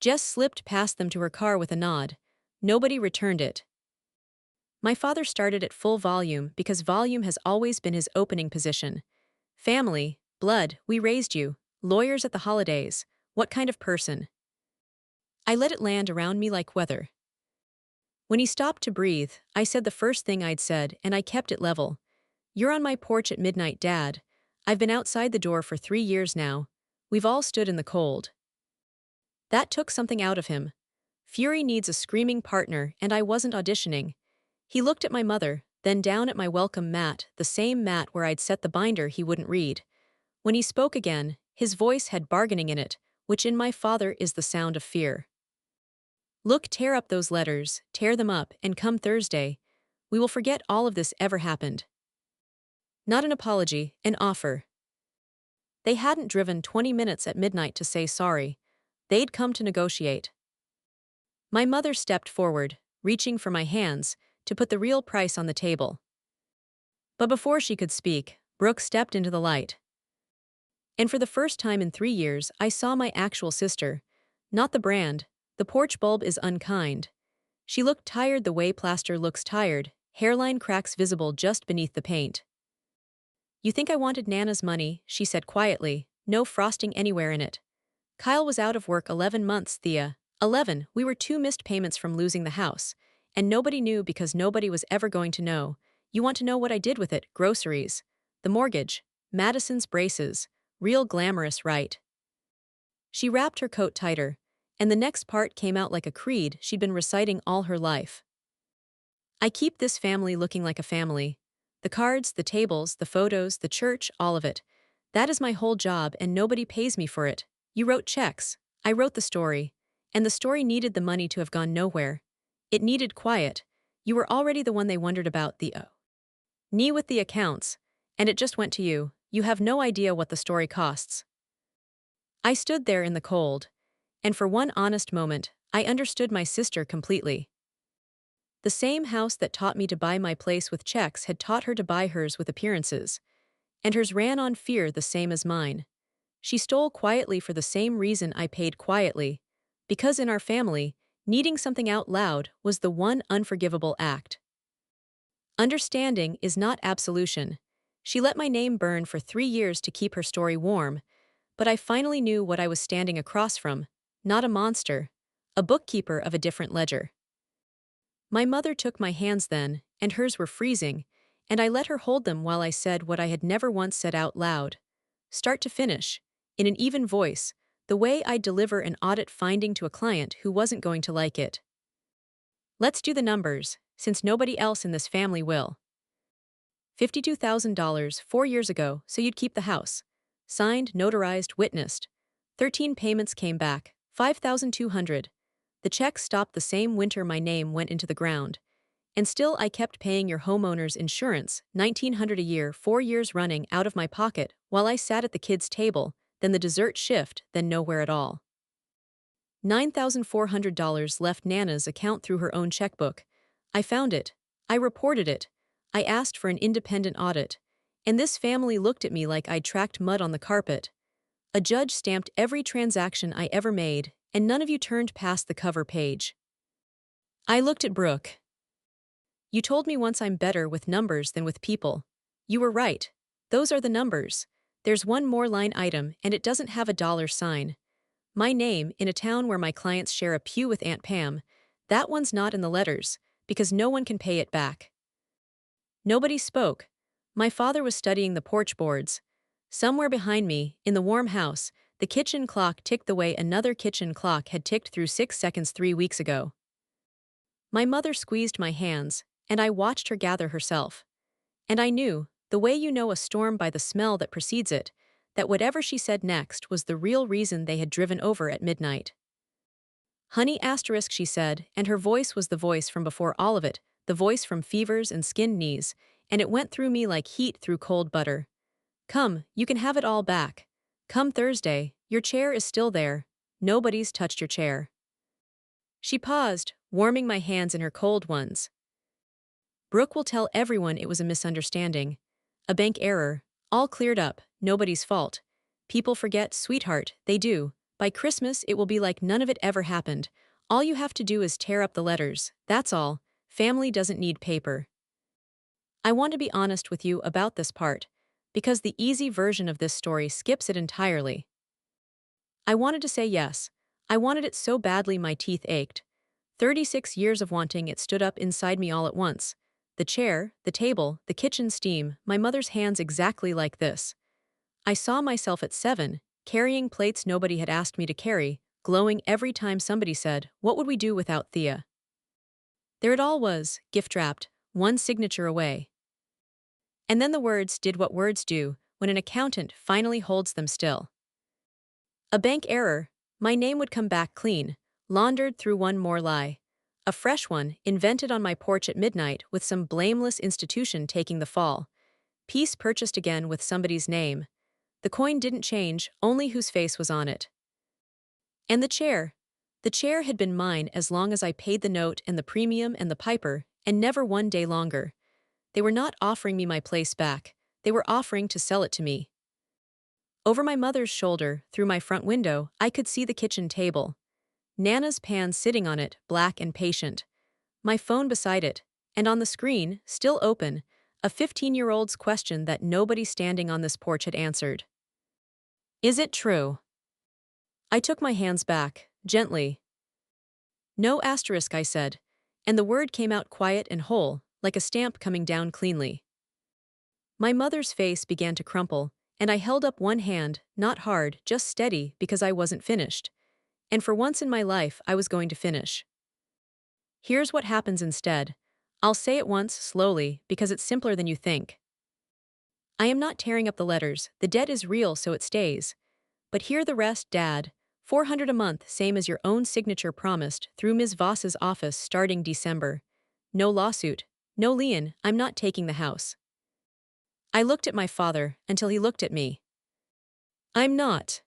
Jess slipped past them to her car with a nod. Nobody returned it. My father started at full volume because volume has always been his opening position. Family, blood, we raised you, lawyers at the holidays, what kind of person? I let it land around me like weather. When he stopped to breathe, I said the first thing I'd said, and I kept it level. You're on my porch at midnight, Dad. I've been outside the door for 3 years now. We've all stood in the cold. That took something out of him. Fury needs a screaming partner, and I wasn't auditioning. He looked at my mother, then down at my welcome mat, the same mat where I'd set the binder he wouldn't read. When he spoke again, his voice had bargaining in it, which in my father is the sound of fear. Look, tear up those letters, tear them up, and come Thursday, we will forget all of this ever happened. Not an apology, an offer. They hadn't driven 20 minutes at midnight to say sorry. They'd come to negotiate. My mother stepped forward, reaching for my hands, to put the real price on the table. But before she could speak, Brooke stepped into the light. And for the first time in 3 years, I saw my actual sister. Not the brand. The porch bulb is unkind. She looked tired the way plaster looks tired, hairline cracks visible just beneath the paint. You think I wanted Nana's money, she said quietly, no frosting anywhere in it. Kyle was out of work 11 months, Thea. 11, we were 2 missed payments from losing the house. And nobody knew because nobody was ever going to know. You want to know what I did with it? Groceries. The mortgage. Madison's braces. Real glamorous, right? She wrapped her coat tighter, and the next part came out like a creed she'd been reciting all her life. I keep this family looking like a family. The cards, the tables, the photos, the church, all of it. That is my whole job and nobody pays me for it. You wrote checks. I wrote the story. And the story needed the money to have gone nowhere. It needed quiet. You were already the one they wondered about, the knee with the accounts. And it just went to you. You have no idea what the story costs. I stood there in the cold. And for one honest moment, I understood my sister completely. The same house that taught me to buy my place with checks had taught her to buy hers with appearances. And hers ran on fear the same as mine. She stole quietly for the same reason I paid quietly. Because in our family, needing something out loud was the one unforgivable act. Understanding is not absolution. She let my name burn for 3 years to keep her story warm, but I finally knew what I was standing across from, not a monster, a bookkeeper of a different ledger. My mother took my hands then, and hers were freezing, and I let her hold them while I said what I had never once said out loud. Start to finish, in an even voice, the way I'd deliver an audit finding to a client who wasn't going to like it. Let's do the numbers, since nobody else in this family will. $52,000 4 years ago, so you'd keep the house. Signed, notarized, witnessed. 13 payments came back, 5,200. The check stopped the same winter my name went into the ground. And still I kept paying your homeowner's insurance, $1,900 a year, 4 years running out of my pocket, while I sat at the kids' table, then the dessert shift, then nowhere at all. $9,400 left Nana's account through her own checkbook. I found it. I reported it. I asked for an independent audit. And this family looked at me like I'd tracked mud on the carpet. A judge stamped every transaction I ever made, and none of you turned past the cover page. I looked at Brooke. You told me once I'm better with numbers than with people. You were right. Those are the numbers. There's one more line item, and it doesn't have a dollar sign. My name, in a town where my clients share a pew with Aunt Pam, that one's not in the letters, because no one can pay it back. Nobody spoke. My father was studying the porch boards. Somewhere behind me, in the warm house, the kitchen clock ticked the way another kitchen clock had ticked through 6 seconds 3 weeks ago. My mother squeezed my hands, and I watched her gather herself. And I knew, the way you know a storm by the smell that precedes it, that whatever she said next was the real reason they had driven over at midnight. Honey asterisk, she said, and her voice was the voice from before all of it, the voice from fevers and skinned knees, and it went through me like heat through cold butter. Come, you can have it all back. Come Thursday, your chair is still there. Nobody's touched your chair. She paused, warming my hands in her cold ones. Brooke will tell everyone it was a misunderstanding. A bank error, all cleared up, nobody's fault. People forget, sweetheart, they do. By Christmas it will be like none of it ever happened. All you have to do is tear up the letters, that's all. Family doesn't need paper. I want to be honest with you about this part, because the easy version of this story skips it entirely. I wanted to say yes. I wanted it so badly my teeth ached. 36 years of wanting it stood up inside me all at once. The chair, the table, the kitchen steam, my mother's hands exactly like this. I saw myself at 7, carrying plates nobody had asked me to carry, glowing every time somebody said, "What would we do without Thea?" There it all was, gift-wrapped, one signature away. And then the words did what words do when an accountant finally holds them still. A bank error, my name would come back clean, laundered through one more lie. A fresh one, invented on my porch at midnight with some blameless institution taking the fall. Peace purchased again with somebody's name. The coin didn't change, only whose face was on it. And the chair. The chair had been mine as long as I paid the note and the premium and the piper, and never one day longer. They were not offering me my place back, they were offering to sell it to me. Over my mother's shoulder, through my front window, I could see the kitchen table. Nana's pan sitting on it, black and patient. My phone beside it, and on the screen, still open, a 15-year-old's question that nobody standing on this porch had answered. Is it true? I took my hands back, gently. No asterisk, I said, and the word came out quiet and whole, like a stamp coming down cleanly. My mother's face began to crumple, and I held up one hand, not hard, just steady, because I wasn't finished. And for once in my life, I was going to finish. Here's what happens instead. I'll say it once, slowly, because it's simpler than you think. I am not tearing up the letters, the debt is real so it stays. But hear the rest, Dad. $400 a month, same as your own signature promised, through Ms. Voss's office starting December. No lawsuit. No lien, I'm not taking the house. I looked at my father, until he looked at me. I'm not.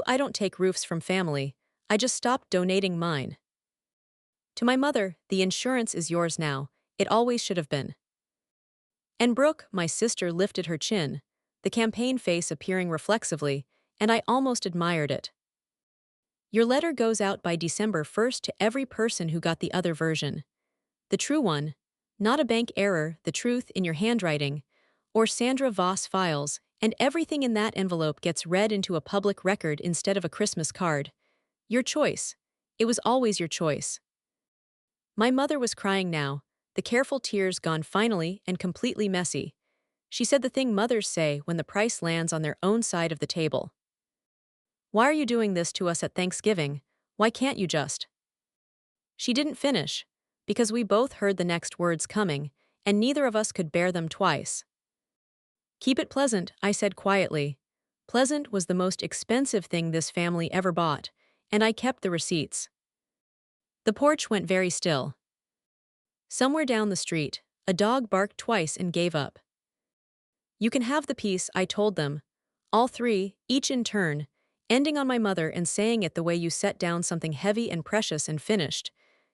I don't take roofs from family, I just stopped donating mine. To my mother, the insurance is yours now, it always should have been. And Brooke, my sister, lifted her chin, the campaign face appearing reflexively, and I almost admired it. Your letter goes out by December 1st to every person who got the other version. The true one, not a bank error, the truth in your handwriting, or Sandra Voss files, and everything in that envelope gets read into a public record instead of a Christmas card. Your choice. It was always your choice. My mother was crying now, the careful tears gone finally and completely messy. She said the thing mothers say when the price lands on their own side of the table. Why are you doing this to us at Thanksgiving? Why can't you just? She didn't finish, because we both heard the next words coming, and neither of us could bear them twice. Keep it pleasant, I said quietly. Pleasant was the most expensive thing this family ever bought, and I kept the receipts. The porch went very still. Somewhere down the street, a dog barked twice and gave up. You can have the piece, I told them. All three, each in turn, ending on my mother and saying it the way you set down something heavy and precious and finished.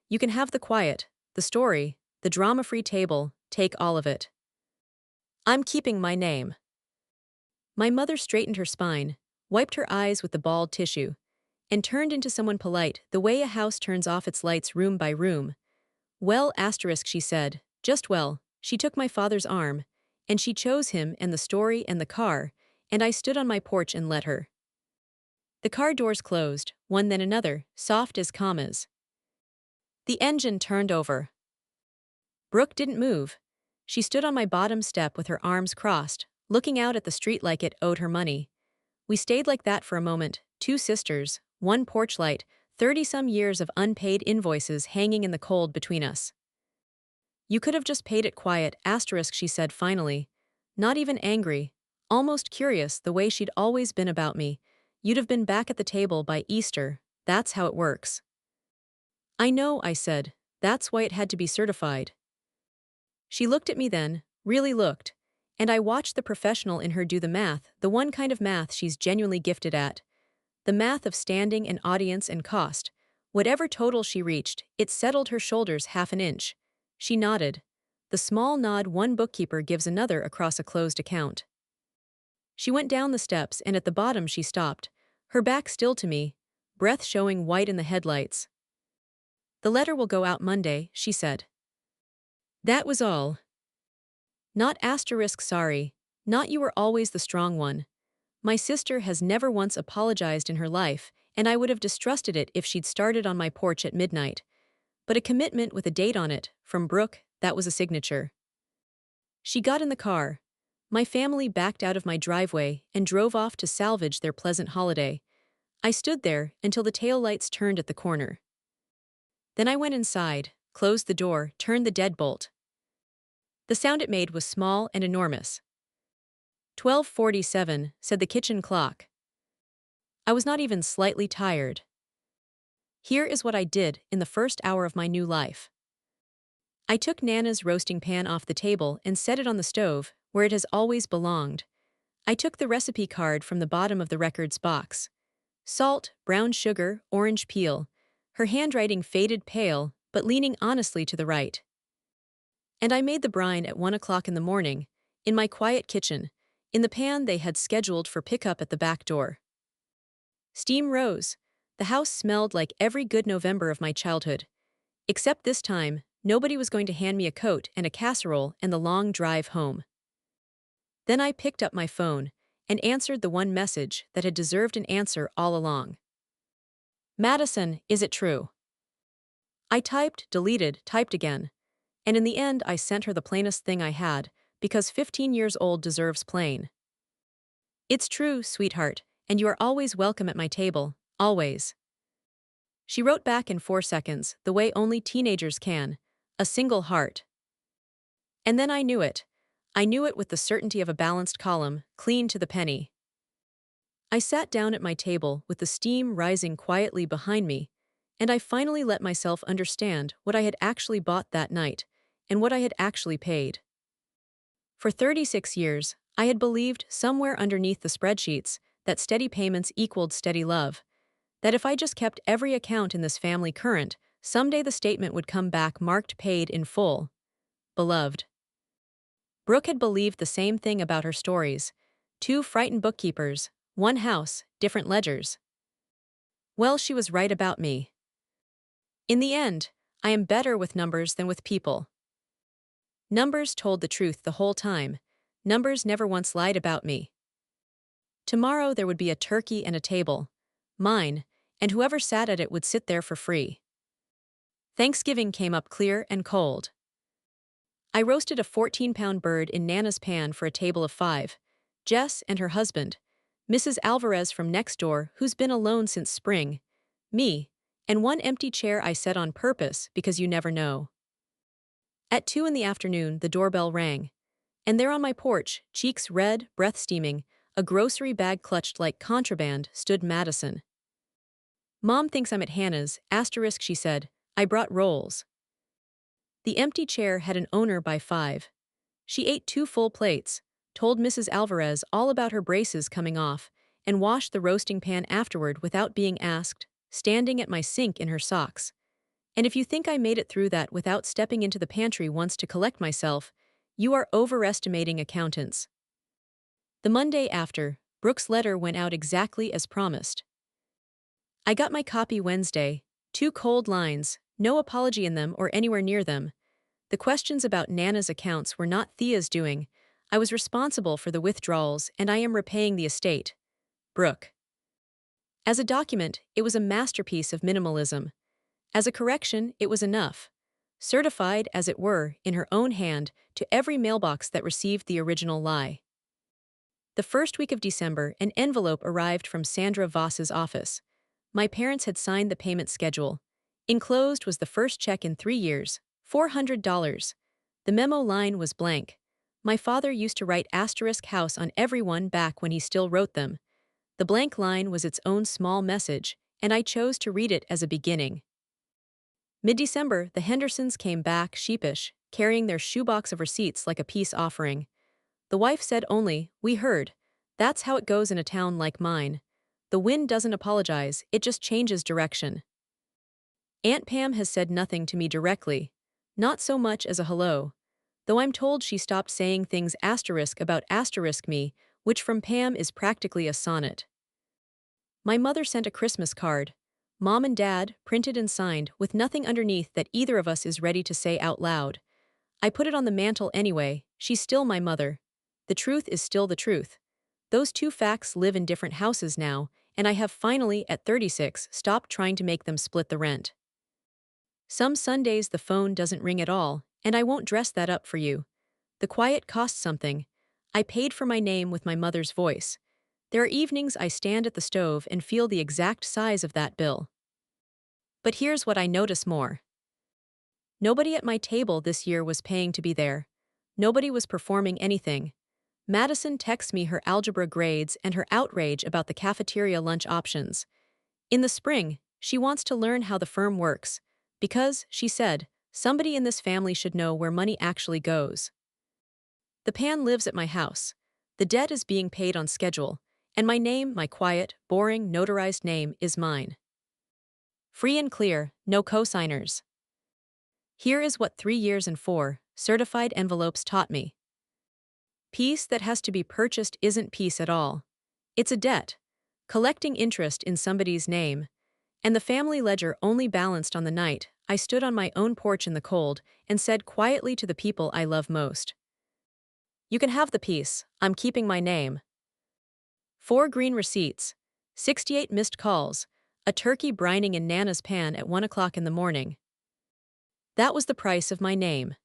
You can have the quiet, the story, the drama-free table, take all of it. I'm keeping my name. My mother straightened her spine, wiped her eyes with the bald tissue, and turned into someone polite the way a house turns off its lights room by room. Well, asterisk, she said, just well. She took my father's arm, and she chose him and the story and the car, and I stood on my porch and let her. The car doors closed, one then another, soft as commas. The engine turned over. Brooke didn't move. She stood on my bottom step with her arms crossed, looking out at the street like it owed her money. We stayed like that for a moment, two sisters, one porch light, 30-some years of unpaid invoices hanging in the cold between us. You could have just paid it quiet, asterisk, she said finally. Not even angry, almost curious the way she'd always been about me. You'd have been back at the table by Easter, that's how it works. I know, I said, that's why it had to be certified. She looked at me then, really looked, and I watched the professional in her do the math, the one kind of math she's genuinely gifted at. The math of standing and audience and cost. Whatever total she reached, it settled her shoulders half an inch. She nodded. The small nod one bookkeeper gives another across a closed account. She went down the steps and at the bottom she stopped, her back still to me, breath showing white in the headlights. The letter will go out Monday, she said. That was all. Not asterisk sorry, not you were always the strong one. My sister has never once apologized in her life, and I would have distrusted it if she'd started on my porch at midnight. But a commitment with a date on it, from Brooke, that was a signature. She got in the car. My family backed out of my driveway and drove off to salvage their pleasant holiday. I stood there until the taillights turned at the corner. Then I went inside, closed the door, turned the deadbolt. The sound it made was small and enormous. 12:47, said the kitchen clock. I was not even slightly tired. Here is what I did in the first hour of my new life. I took Nana's roasting pan off the table and set it on the stove, where it has always belonged. I took the recipe card from the bottom of the records box. Salt, brown sugar, orange peel. Her handwriting faded pale, but leaning honestly to the right. And I made the brine at 1 o'clock in the morning, in my quiet kitchen, in the pan they had scheduled for pickup at the back door. Steam rose. The house smelled like every good November of my childhood. Except this time, nobody was going to hand me a coat and a casserole and the long drive home. Then I picked up my phone and answered the one message that had deserved an answer all along. Madison, is it true? I typed, deleted, typed again. And in the end, I sent her the plainest thing I had, because 15 years old deserves plain. It's true, sweetheart, and you are always welcome at my table, always. She wrote back in 4 seconds, the way only teenagers can, a single heart. And then I knew it. I knew it with the certainty of a balanced column, clean to the penny. I sat down at my table with the steam rising quietly behind me, and I finally let myself understand what I had actually bought that night, and what I had actually paid. For 36 years, I had believed somewhere underneath the spreadsheets that steady payments equaled steady love, that if I just kept every account in this family current, someday the statement would come back marked paid in full. Beloved. Brooke had believed the same thing about her stories. 2 frightened bookkeepers, 1 house, different ledgers. Well, she was right about me. In the end, I am better with numbers than with people. Numbers told the truth the whole time. Numbers never once lied about me. Tomorrow there would be a turkey and a table. Mine, and whoever sat at it would sit there for free. Thanksgiving came up clear and cold. I roasted a 14-pound bird in Nana's pan for a table of 5. Jess and her husband, Mrs. Alvarez from next door, who's been alone since spring, me, and 1 empty chair I set on purpose because you never know. At 2 in the afternoon, the doorbell rang. And there on my porch, cheeks red, breath steaming, a grocery bag clutched like contraband, stood Madison. Mom thinks I'm at Hannah's, asterisk, she said. I brought rolls. The empty chair had an owner by 5. She ate 2 full plates, told Mrs. Alvarez all about her braces coming off, and washed the roasting pan afterward without being asked, standing at my sink in her socks. And if you think I made it through that without stepping into the pantry once to collect myself, you are overestimating accountants. The Monday after, Brooke's letter went out exactly as promised. I got my copy Wednesday, 2 cold lines, no apology in them or anywhere near them. The questions about Nana's accounts were not Thea's doing. I was responsible for the withdrawals and I am repaying the estate. Brooke. As a document, it was a masterpiece of minimalism. As a correction, it was enough. Certified, as it were, in her own hand, to every mailbox that received the original lie. The first week of December, an envelope arrived from Sandra Voss's office. My parents had signed the payment schedule. Enclosed was the first check in 3 years, $400. The memo line was blank. My father used to write asterisk house on every one back when he still wrote them. The blank line was its own small message, and I chose to read it as a beginning. Mid-December, the Hendersons came back, sheepish, carrying their shoebox of receipts like a peace offering. The wife said only, "We heard. That's how it goes in a town like mine. The wind doesn't apologize, it just changes direction." Aunt Pam has said nothing to me directly, not so much as a hello, though I'm told she stopped saying things asterisk about asterisk me, which from Pam is practically a sonnet. My mother sent a Christmas card. Mom and Dad, printed and signed, with nothing underneath that either of us is ready to say out loud. I put it on the mantle anyway, she's still my mother. The truth is still the truth. Those 2 facts live in different houses now, and I have finally, at 36, stopped trying to make them split the rent. Some Sundays the phone doesn't ring at all, and I won't dress that up for you. The quiet costs something. I paid for my name with my mother's voice. There are evenings I stand at the stove and feel the exact size of that bill. But here's what I notice more. Nobody at my table this year was paying to be there. Nobody was performing anything. Madison texts me her algebra grades and her outrage about the cafeteria lunch options. In the spring, she wants to learn how the firm works, because, she said, somebody in this family should know where money actually goes. The pan lives at my house. The debt is being paid on schedule, And my name, my quiet, boring, notarized name, is mine. Free and clear, no cosigners. Here is what 3 years and 4 certified envelopes taught me. Peace that has to be purchased isn't peace at all. It's a debt. Collecting interest in somebody's name. And the family ledger only balanced on the night I stood on my own porch in the cold and said quietly to the people I love most, "You can have the peace, I'm keeping my name." 4 green receipts, 68 missed calls, a turkey brining in Nana's pan at 1 o'clock in the morning. That was the price of my name.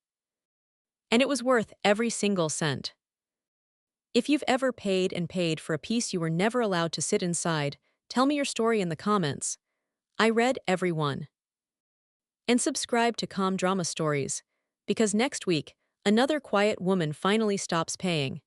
And it was worth every single cent. If you've ever paid and paid for a piece you were never allowed to sit inside, tell me your story in the comments. I read every one. And subscribe to Calm Drama Stories, because next week, another quiet woman finally stops paying.